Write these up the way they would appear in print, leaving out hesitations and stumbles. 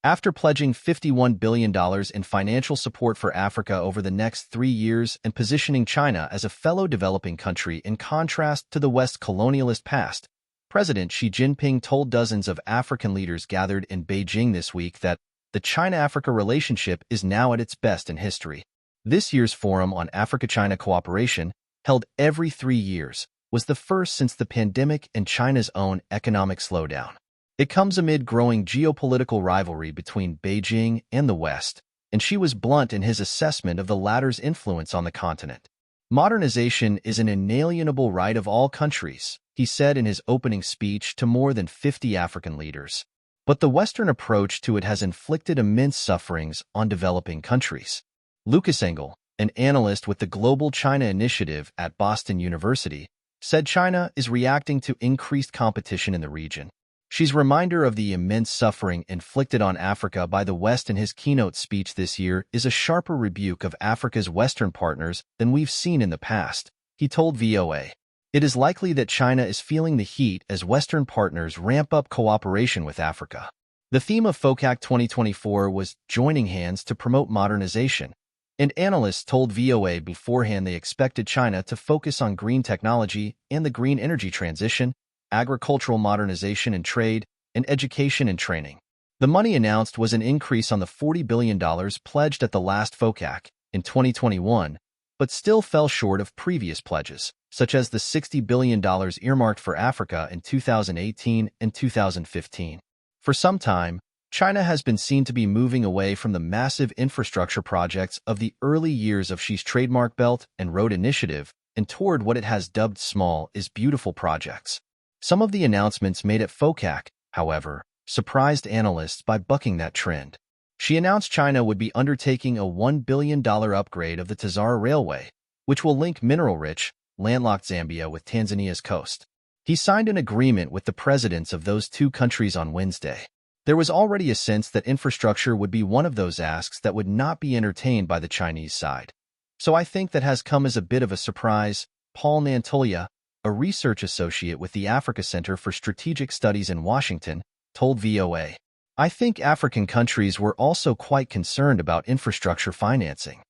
After pledging $51 billion in financial support for Africa over the next 3 years and positioning China as a fellow developing country in contrast to the West's colonialist past, President Xi Jinping told dozens of African leaders gathered in Beijing this week that the China-Africa relationship is now at its best in history. This year's Forum on Africa-China Cooperation, held every 3 years, was the first since the pandemic and China's own economic slowdown. It comes amid growing geopolitical rivalry between Beijing and the West, and Xi was blunt in his assessment of the latter's influence on the continent. Modernization is an inalienable right of all countries, he said in his opening speech to more than 50 African leaders. But the Western approach to it has inflicted immense sufferings on developing countries. Lucas Engel, an analyst with the Global China Initiative at Boston University, said China is reacting to increased competition in the region. Xi's reminder of the immense suffering inflicted on Africa by the West in his keynote speech this year is a sharper rebuke of Africa's Western partners than we've seen in the past, he told VOA. It is likely that China is feeling the heat as Western partners ramp up cooperation with Africa. The theme of FOCAC 2024 was joining hands to promote modernization, and analysts told VOA beforehand they expected China to focus on green technology and the green energy transition, agricultural modernization and trade, and education and training. The money announced was an increase on the $40 billion pledged at the last FOCAC in 2021, but still fell short of previous pledges, such as the $60 billion earmarked for Africa in 2018 and 2015. For some time, China has been seen to be moving away from the massive infrastructure projects of the early years of Xi's trademark Belt and Road Initiative and toward what it has dubbed small is beautiful projects. Some of the announcements made at FOCAC, however, surprised analysts by bucking that trend. Xi announced China would be undertaking a $1 billion upgrade of the Tazara Railway, which will link mineral-rich, landlocked Zambia with Tanzania's coast. He signed an agreement with the presidents of those two countries on Wednesday. There was already a sense that infrastructure would be one of those asks that would not be entertained by the Chinese side. So I think that has come as a bit of a surprise, Paul Nantolia, a research associate with the Africa Center for Strategic Studies in Washington, told VOA. I think African countries were also quite concerned about infrastructure financing.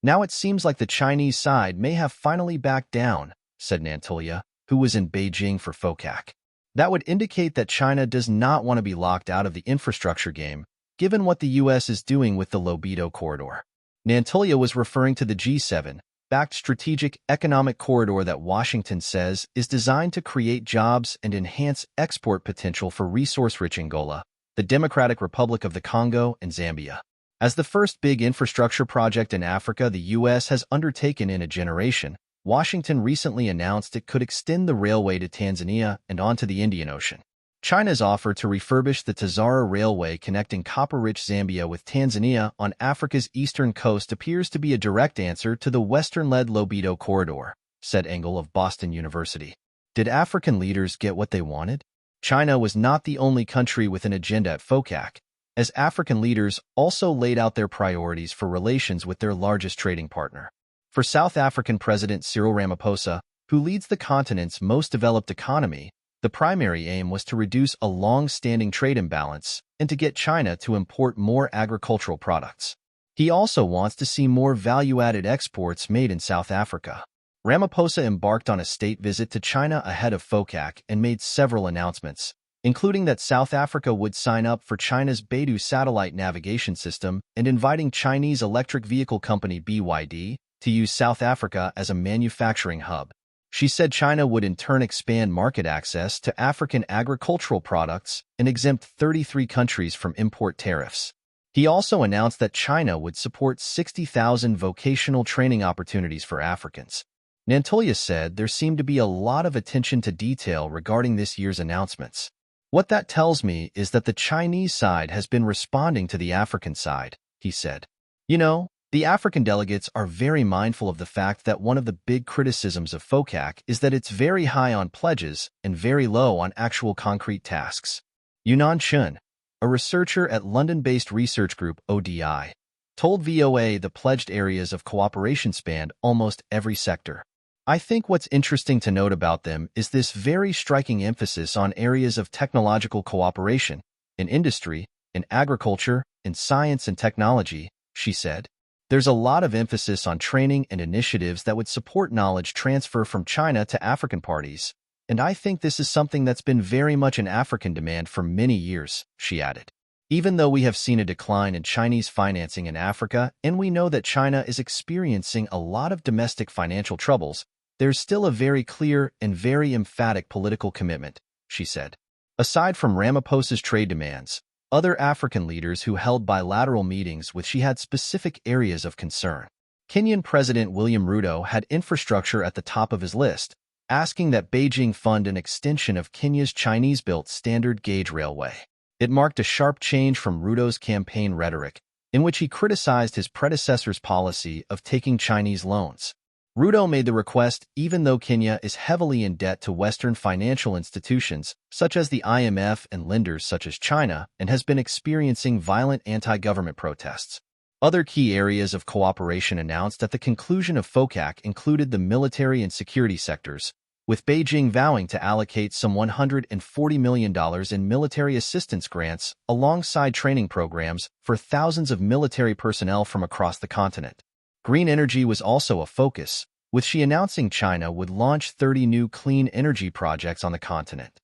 Now it seems like the Chinese side may have finally backed down, said Nantolia, who was in Beijing for FOCAC. That would indicate that China does not want to be locked out of the infrastructure game, given what the U.S. is doing with the Lobito corridor. Nantolia was referring to the G7-backed strategic economic corridor that Washington says is designed to create jobs and enhance export potential for resource-rich Angola, the Democratic Republic of the Congo, and Zambia. As the first big infrastructure project in Africa the U.S. has undertaken in a generation, Washington recently announced it could extend the railway to Tanzania and onto the Indian Ocean. China's offer to refurbish the Tazara Railway connecting copper-rich Zambia with Tanzania on Africa's eastern coast appears to be a direct answer to the Western-led Lobito corridor, said Engel of Boston University. Did African leaders get what they wanted? China was not the only country with an agenda at FOCAC, as African leaders also laid out their priorities for relations with their largest trading partner. For South African President Cyril Ramaphosa, who leads the continent's most developed economy, the primary aim was to reduce a long-standing trade imbalance and to get China to import more agricultural products. He also wants to see more value-added exports made in South Africa. Ramaphosa embarked on a state visit to China ahead of FOCAC and made several announcements, including that South Africa would sign up for China's Beidou satellite navigation system and inviting Chinese electric vehicle company BYD to use South Africa as a manufacturing hub. She said China would in turn expand market access to African agricultural products and exempt 33 countries from import tariffs. He also announced that China would support 60,000 vocational training opportunities for Africans. Nantolia said there seemed to be a lot of attention to detail regarding this year's announcements. What that tells me is that the Chinese side has been responding to the African side, he said. You know, the African delegates are very mindful of the fact that one of the big criticisms of FOCAC is that it's very high on pledges and very low on actual concrete tasks. Yunan Chun, a researcher at London-based research group ODI, told VOA the pledged areas of cooperation spanned almost every sector. I think what's interesting to note about them is this very striking emphasis on areas of technological cooperation, in industry, in agriculture, in science and technology, she said. There's a lot of emphasis on training and initiatives that would support knowledge transfer from China to African parties, and I think this is something that's been very much in African demand for many years, she added. Even though we have seen a decline in Chinese financing in Africa, and we know that China is experiencing a lot of domestic financial troubles, there's still a very clear and very emphatic political commitment, she said. Aside from Ramaphosa's trade demands, other African leaders who held bilateral meetings with Xi had specific areas of concern. Kenyan President William Ruto had infrastructure at the top of his list, asking that Beijing fund an extension of Kenya's Chinese-built standard gauge railway. It marked a sharp change from Ruto's campaign rhetoric, in which he criticized his predecessor's policy of taking Chinese loans. Ruto made the request even though Kenya is heavily in debt to Western financial institutions, such as the IMF and lenders such as China, and has been experiencing violent anti-government protests. Other key areas of cooperation announced at the conclusion of FOCAC included the military and security sectors, with Beijing vowing to allocate some $140 million in military assistance grants alongside training programs for thousands of military personnel from across the continent. Green energy was also a focus, with Xi announcing China would launch 30 new clean energy projects on the continent.